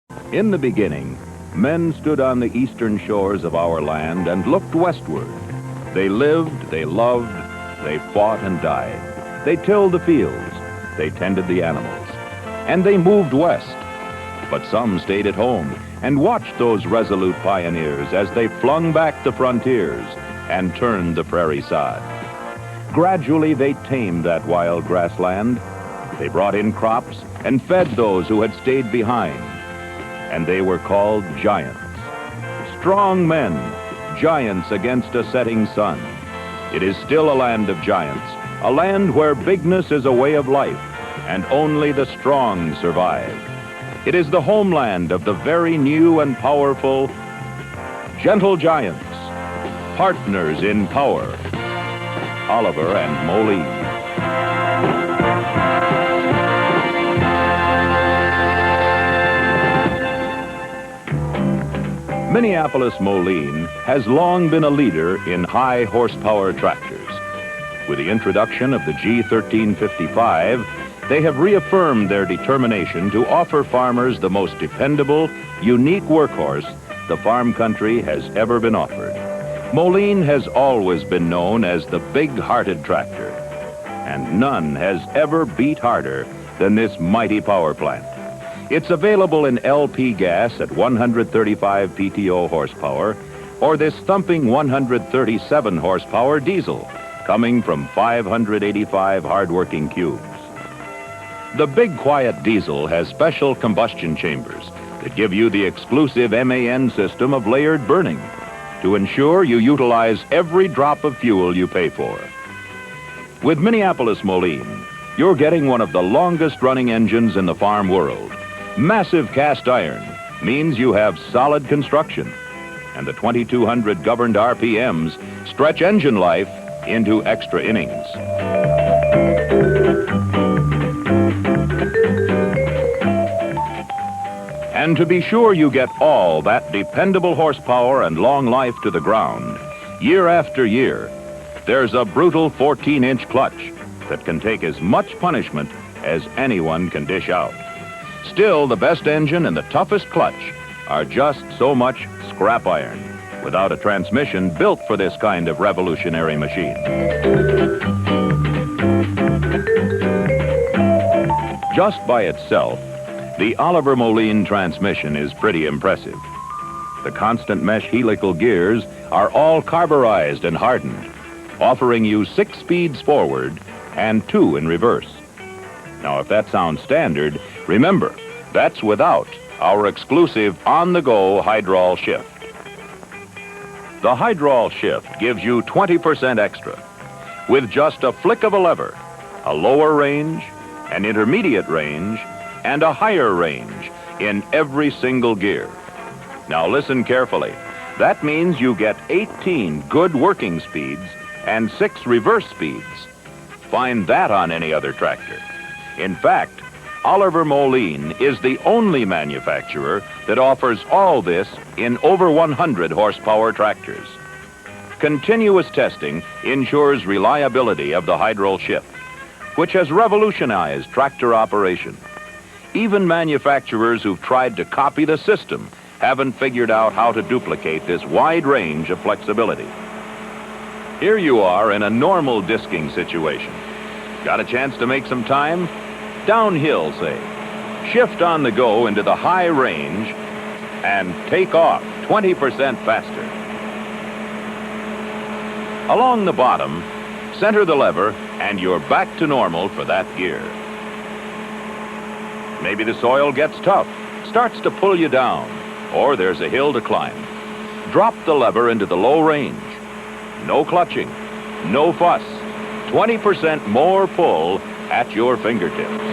In the beginning, men stood on the eastern shores of our land and looked westward. They lived, they loved, they fought and died. They tilled the fields, they tended the animals, and they moved west. But some stayed at home and watched those resolute pioneers as they flung back the frontiers and turned the prairie sod. Gradually, they tamed that wild grassland. They brought in crops and fed those who had stayed behind. And they were called giants. Strong men, giants against a setting sun. It is still a land of giants, a land where bigness is a way of life, and only the strong survive. It is the homeland of the very new and powerful gentle giants, partners in power, Oliver and Moline. Minneapolis-Moline has long been a leader in high horsepower tractors. With the introduction of the G1355, they have reaffirmed their determination to offer farmers the most dependable, unique workhorse the farm country has ever been offered. Moline has always been known as the big-hearted tractor, and none has ever beat harder than this mighty power plant. It's available in LP gas at 135 PTO horsepower, or this thumping 137 horsepower diesel, coming from 585 hard-working cubes. The Big Quiet diesel has special combustion chambers that give you the exclusive MAN system of layered burning to ensure you utilize every drop of fuel you pay for. With Minneapolis-Moline, you're getting one of the longest-running engines in the farm world. Massive cast iron means you have solid construction, and the 2200 governed RPMs stretch engine life into extra innings. And to be sure you get all that dependable horsepower and long life to the ground, year after year, there's a brutal 14-inch clutch that can take as much punishment as anyone can dish out. Still, the best engine and the toughest clutch are just so much scrap iron, without a transmission built for this kind of revolutionary machine. Just by itself, the Oliver Moline transmission is pretty impressive. The constant mesh helical gears are all carburized and hardened, offering you 6 speeds forward and 2 in reverse. Now, if that sounds standard, remember, that's without our exclusive on-the-go Hydrol shift. The Hydrol shift gives you 20% extra with just a flick of a lever, a lower range, an intermediate range, and a higher range in every single gear. Now listen carefully. That means you get 18 good working speeds and 6 reverse speeds. Find that on any other tractor. In fact, Oliver Moline is the only manufacturer that offers all this in over 100 horsepower tractors. Continuous testing ensures reliability of the Hydrol shift, which has revolutionized tractor operation. Even manufacturers who've tried to copy the system haven't figured out how to duplicate this wide range of flexibility. Here you are in a normal disking situation. Got a chance to make some time? Downhill, say. Shift on the go into the high range and take off 20% faster. Along the bottom, center the lever and you're back to normal for that gear. Maybe the soil gets tough, starts to pull you down, or there's a hill to climb. Drop the lever into the low range. No clutching, no fuss. 20% more pull at your fingertips.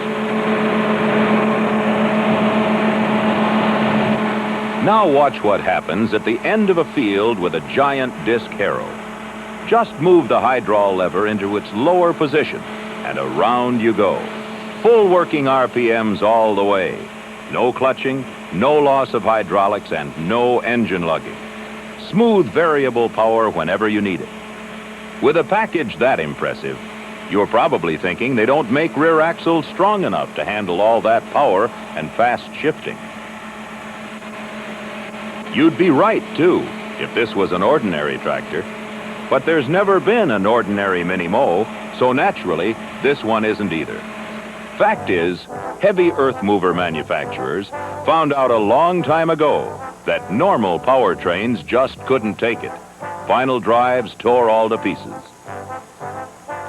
Now watch what happens at the end of a field with a giant disc harrow. Just move the Hydrol lever into its lower position, and around you go. Full working RPMs all the way. No clutching, no loss of hydraulics, and no engine lugging. Smooth variable power whenever you need it. With a package that impressive, you're probably thinking they don't make rear axles strong enough to handle all that power and fast shifting. You'd be right, too, if this was an ordinary tractor. But there's never been an ordinary mini-mow, so naturally, this one isn't either. Fact is, heavy earth mover manufacturers found out a long time ago that normal powertrains just couldn't take it. Final drives tore all to pieces.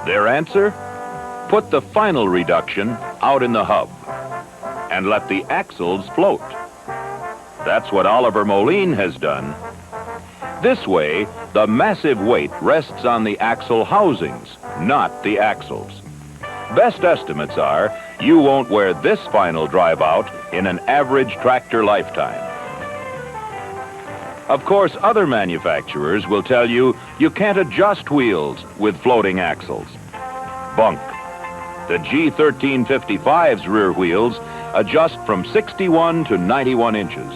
Their answer? Put the final reduction out in the hub and let the axles float. That's what Oliver Moline has done. This way, the massive weight rests on the axle housings, not the axles. Best estimates are you won't wear this final drive out in an average tractor lifetime. Of course, other manufacturers will tell you you can't adjust wheels with floating axles. Bunk. The G1355's rear wheels adjust from 61 to 91 inches.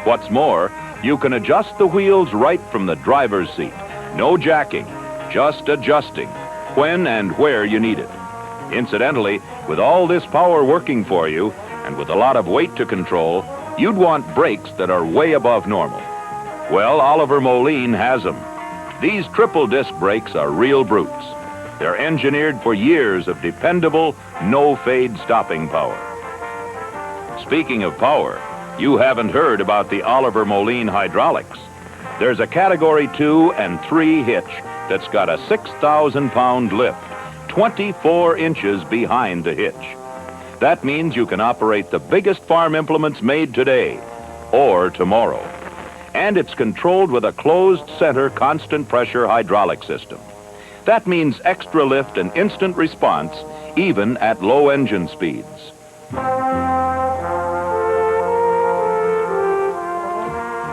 What's more, you can adjust the wheels right from the driver's seat. No jacking, just adjusting when and where you need it. Incidentally, with all this power working for you and with a lot of weight to control, you'd want brakes that are way above normal. Well, Oliver Moline has them. These triple disc brakes are real brutes. They're engineered for years of dependable, no-fade stopping power. Speaking of power, you haven't heard about the Oliver Moline hydraulics. There's a Category 2 and 3 hitch that's got a 6,000-pound lift, 24 inches behind the hitch. That means you can operate the biggest farm implements made today or tomorrow. And it's controlled with a closed center constant pressure hydraulic system. That means extra lift and instant response even at low engine speeds.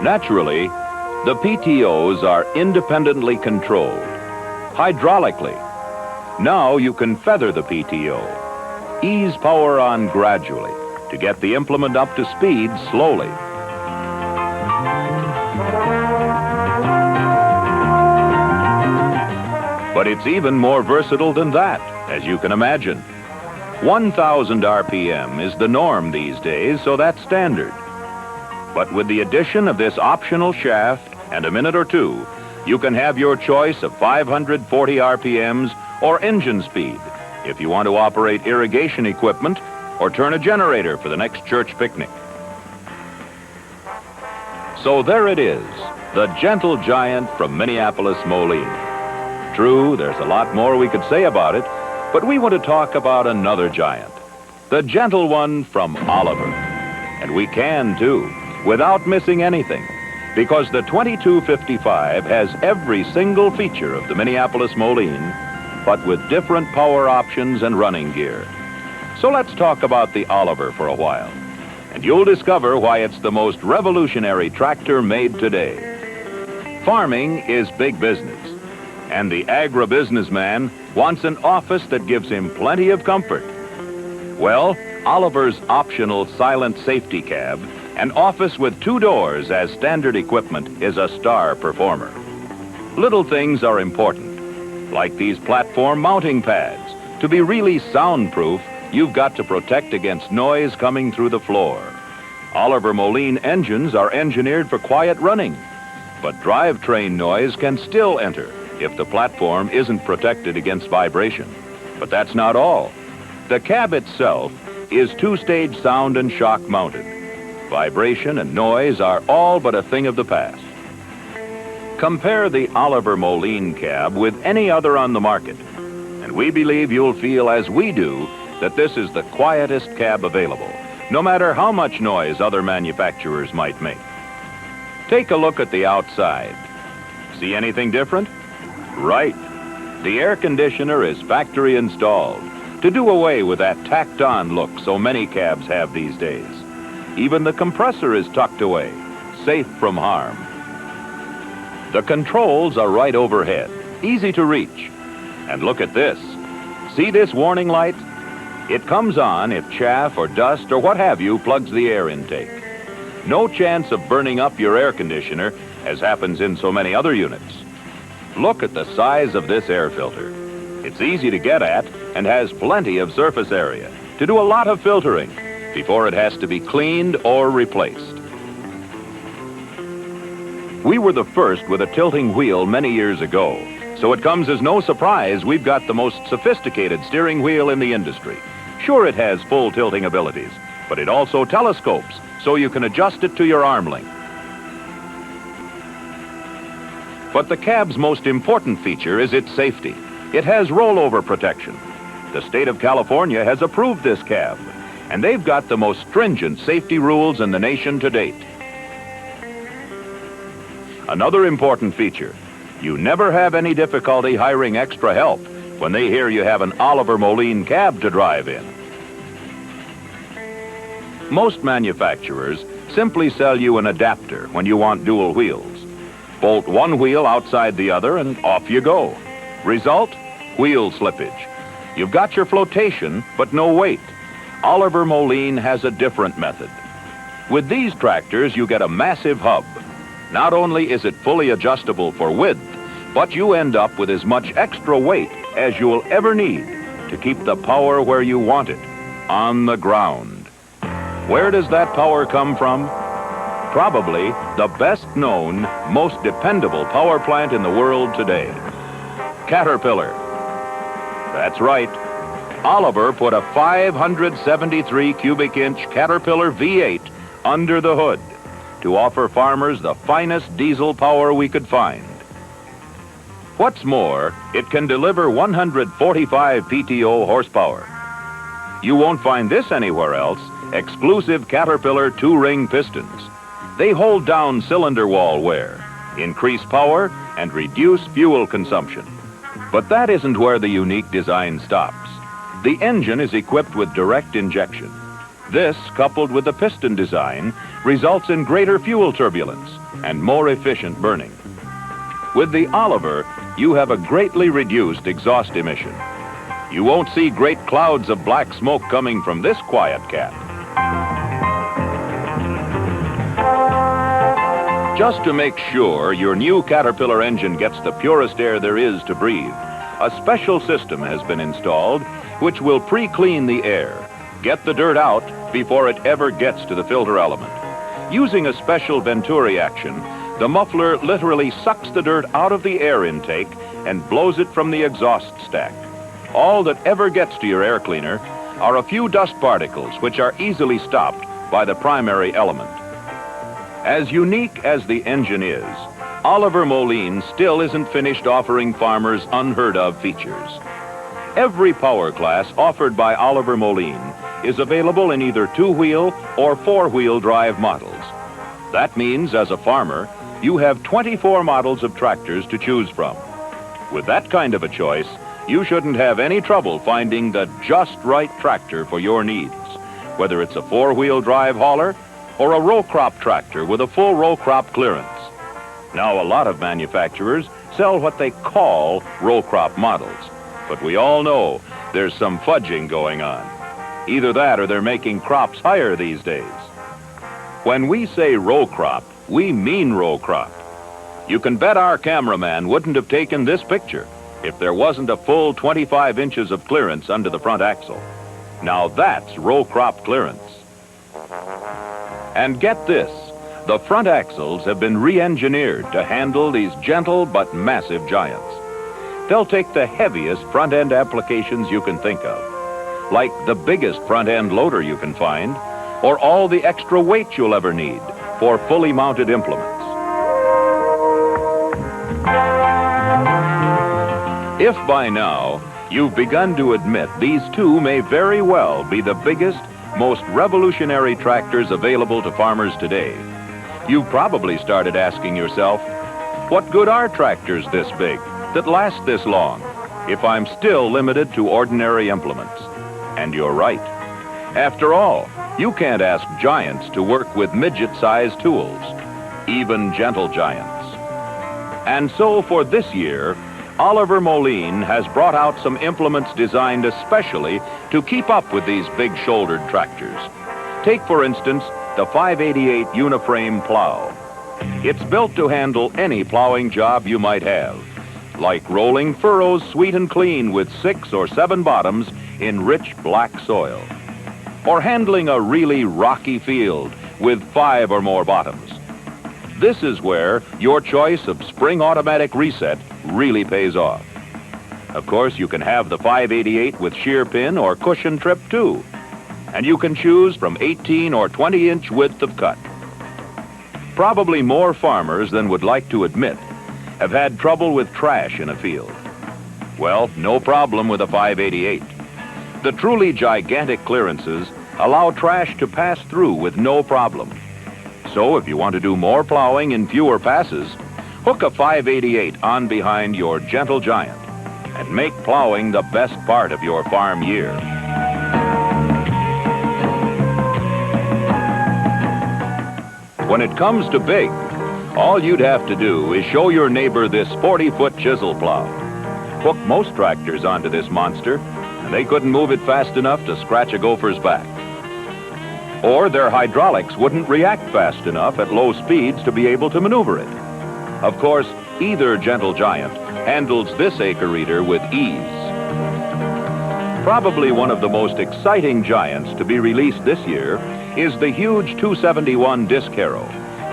Naturally, the PTOs are independently controlled, hydraulically. Now you can feather the PTO, ease power on gradually to get the implement up to speed slowly. But it's even more versatile than that, as you can imagine. 1,000 RPM is the norm these days, so that's standard. But with the addition of this optional shaft and a minute or two, you can have your choice of 540 RPMs or engine speed if you want to operate irrigation equipment or turn a generator for the next church picnic. So there it is, the gentle giant from Minneapolis Moline. True, there's a lot more we could say about it, but we want to talk about another giant, the gentle one from Oliver. And we can, too, without missing anything, because the 2255 has every single feature of the Minneapolis Moline, but with different power options and running gear. So let's talk about the Oliver for a while, and you'll discover why it's the most revolutionary tractor made today. Farming is big business, and the agribusinessman wants an office that gives him plenty of comfort. Well, Oliver's optional silent safety cab, an office with 2 doors as standard equipment, is a star performer. Little things are important, like these platform mounting pads. To be really soundproof, you've got to protect against noise coming through the floor. Oliver Moline engines are engineered for quiet running, but drivetrain noise can still enter if the platform isn't protected against vibration. But that's not all. The cab itself is 2-stage sound and shock mounted. Vibration and noise are all but a thing of the past. Compare the Oliver Moline cab with any other on the market, and we believe you'll feel as we do that this is the quietest cab available, no matter how much noise other manufacturers might make. Take a look at the outside. See anything different? Right. The air conditioner is factory installed to do away with that tacked-on look so many cabs have these days. Even the compressor is tucked away, safe from harm. The controls are right overhead, easy to reach. And look at this. See this warning light? It comes on if chaff or dust or what have you plugs the air intake. No chance of burning up your air conditioner, as happens in so many other units. Look at the size of this air filter. It's easy to get at and has plenty of surface area to do a lot of filtering before it has to be cleaned or replaced. We were the first with a tilting wheel many years ago, so it comes as no surprise we've got the most sophisticated steering wheel in the industry. Sure, it has full tilting abilities, but it also telescopes, so you can adjust it to your arm length. But the cab's most important feature is its safety. It has rollover protection. The state of California has approved this cab, and they've got the most stringent safety rules in the nation to date. Another important feature, you never have any difficulty hiring extra help when they hear you have an Oliver Moline cab to drive in. Most manufacturers simply sell you an adapter when you want dual wheels. Bolt one wheel outside the other and off you go. Result, wheel slippage. You've got your flotation, but no weight. Oliver Moline has a different method. With these tractors, you get a massive hub. Not only is it fully adjustable for width, but you end up with as much extra weight as you'll ever need to keep the power where you want it, on the ground. Where does that power come from? Probably the best-known, most dependable power plant in the world today, Caterpillar. That's right. Oliver put a 573 cubic inch Caterpillar V8 under the hood to offer farmers the finest diesel power we could find. What's more, it can deliver 145 PTO horsepower. You won't find this anywhere else. Exclusive Caterpillar two-ring pistons. They hold down cylinder wall wear, increase power, and reduce fuel consumption. But that isn't where the unique design stops. The engine is equipped with direct injection. This, coupled with the piston design, results in greater fuel turbulence and more efficient burning. With the Oliver, you have a greatly reduced exhaust emission. You won't see great clouds of black smoke coming from this quiet cat. Just to make sure your new Caterpillar engine gets the purest air there is to breathe, a special system has been installed which will pre-clean the air, get the dirt out before it ever gets to the filter element. Using a special Venturi action, the muffler literally sucks the dirt out of the air intake and blows it from the exhaust stack. All that ever gets to your air cleaner are a few dust particles which are easily stopped by the primary element. As unique as the engine is, Oliver Moline still isn't finished offering farmers unheard-of features. Every power class offered by Oliver Moline is available in either two-wheel or four-wheel drive models. That means, as a farmer, you have 24 models of tractors to choose from. With that kind of a choice, you shouldn't have any trouble finding the just right tractor for your needs, whether it's a four-wheel drive hauler or a row crop tractor with a full row crop clearance. Now, a lot of manufacturers sell what they call row crop models, but we all know there's some fudging going on. Either that or they're making crops higher these days. When we say row crop, we mean row crop. You can bet our cameraman wouldn't have taken this picture if there wasn't a full 25 inches of clearance under the front axle. Now that's row crop clearance. And get this, the front axles have been re-engineered to handle these gentle but massive giants. They'll take the heaviest front-end applications you can think of, like the biggest front-end loader you can find, or all the extra weight you'll ever need for fully mounted implements. If by now you've begun to admit these two may very well be the biggest, most revolutionary tractors available to farmers today, you've probably started asking yourself, what good are tractors this big that last this long if I'm still limited to ordinary implements? And you're right. After all, you can't ask giants to work with midget-sized tools, even gentle giants. And so for this year, Oliver Moline has brought out some implements designed especially to keep up with these big-shouldered tractors. Take, for instance, the 588 Uniframe plow. It's built to handle any plowing job you might have, like rolling furrows sweet and clean with 6 or 7 bottoms in rich black soil, or handling a really rocky field with 5 or more bottoms. This is where your choice of spring automatic reset really pays off. Of course, you can have the 588 with shear pin or cushion trip too. And you can choose from 18 or 20-inch width of cut. Probably more farmers than would like to admit have had trouble with trash in a field. Well, no problem with a 588. The truly gigantic clearances allow trash to pass through with no problem. So if you want to do more plowing in fewer passes, hook a 588 on behind your Gentle Giant and make plowing the best part of your farm year. When it comes to big, all you'd have to do is show your neighbor this 40-foot chisel plow. Hook most tractors onto this monster, and they couldn't move it fast enough to scratch a gopher's back. Or their hydraulics wouldn't react fast enough at low speeds to be able to maneuver it. Of course, either Gentle Giant handles this acre eater with ease. Probably one of the most exciting giants to be released this year is the huge 271 disc harrow,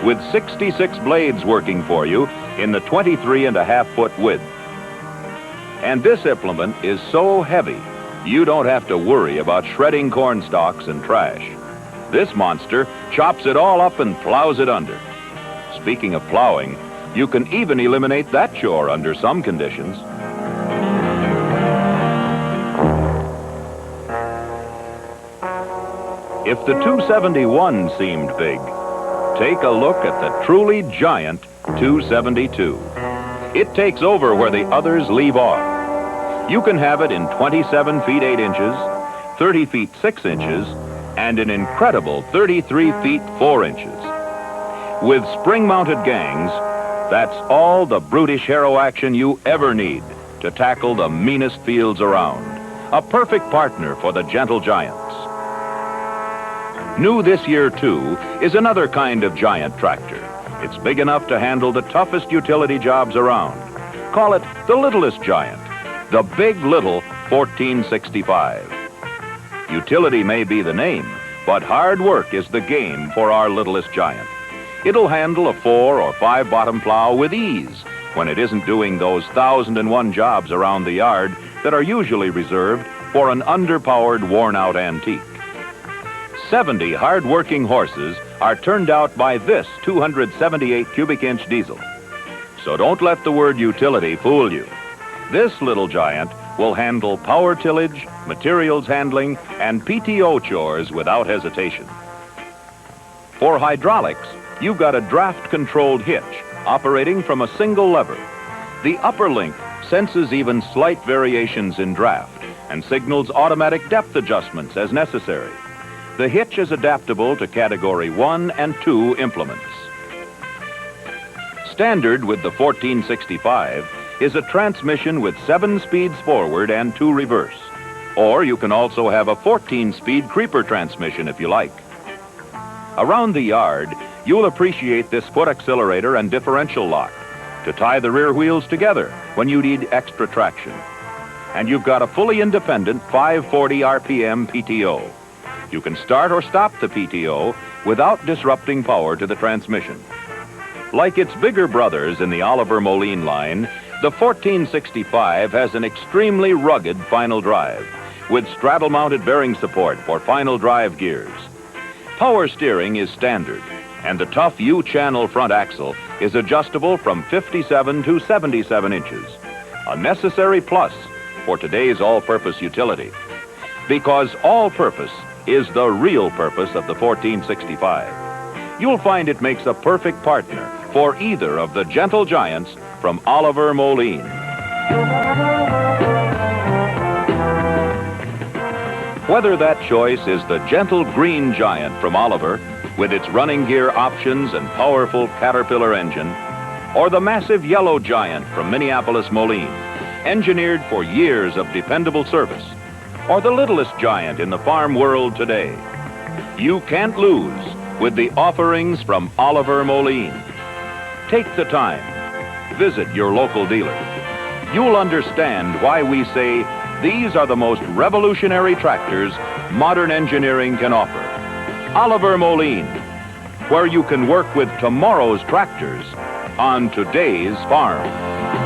with 66 blades working for you in the 23.5-foot width. And this implement is so heavy, you don't have to worry about shredding corn stalks and trash. This monster chops it all up and plows it under. Speaking of plowing, you can even eliminate that chore under some conditions. If the 271 seemed big, take a look at the truly giant 272. It takes over where the others leave off. You can have it in 27 feet 8 inches, 30 feet 6 inches, and an incredible 33 feet 4 inches. With spring-mounted gangs, that's all the brutish harrow action you ever need to tackle the meanest fields around. A perfect partner for the Gentle Giants. New this year, too, is another kind of giant tractor. It's big enough to handle the toughest utility jobs around. Call it the littlest giant, the Big Little 1465. Utility may be the name, but hard work is the game for our littlest giant. It'll handle a 4 or 5 bottom plow with ease when it isn't doing those 1,001 jobs around the yard that are usually reserved for an underpowered, worn-out antique. 70 hard-working horses are turned out by this 278 cubic inch diesel. So don't let the word utility fool you. This little giant will handle power tillage, materials handling, and PTO chores without hesitation. For hydraulics, you've got a draft-controlled hitch operating from a single lever. The upper link senses even slight variations in draft and signals automatic depth adjustments as necessary. The hitch is adaptable to Category 1 and 2 implements. Standard with the 1465 is a transmission with 7 speeds forward and 2 reverse. Or you can also have a 14-speed creeper transmission if you like. Around the yard, you'll appreciate this foot accelerator and differential lock to tie the rear wheels together when you need extra traction. And you've got a fully independent 540 RPM PTO. You can start or stop the PTO without disrupting power to the transmission. Like its bigger brothers in the Oliver Moline line, the 1465 has an extremely rugged final drive with straddle-mounted bearing support for final drive gears. Power steering is standard, and the tough U-channel front axle is adjustable from 57 to 77 inches, a necessary plus for today's all-purpose utility. Because all-purpose is the real purpose of the 1465. You'll find it makes a perfect partner for either of the Gentle Giants from Oliver Moline. Whether that choice is the gentle green giant from Oliver with its running gear options and powerful Caterpillar engine, or the massive yellow giant from Minneapolis Moline, engineered for years of dependable service, or the littlest giant in the farm world today, you can't lose with the offerings from Oliver Moline. Take the time. Visit your local dealer. You'll understand why we say these are the most revolutionary tractors modern engineering can offer. Oliver Moline, where you can work with tomorrow's tractors on today's farm.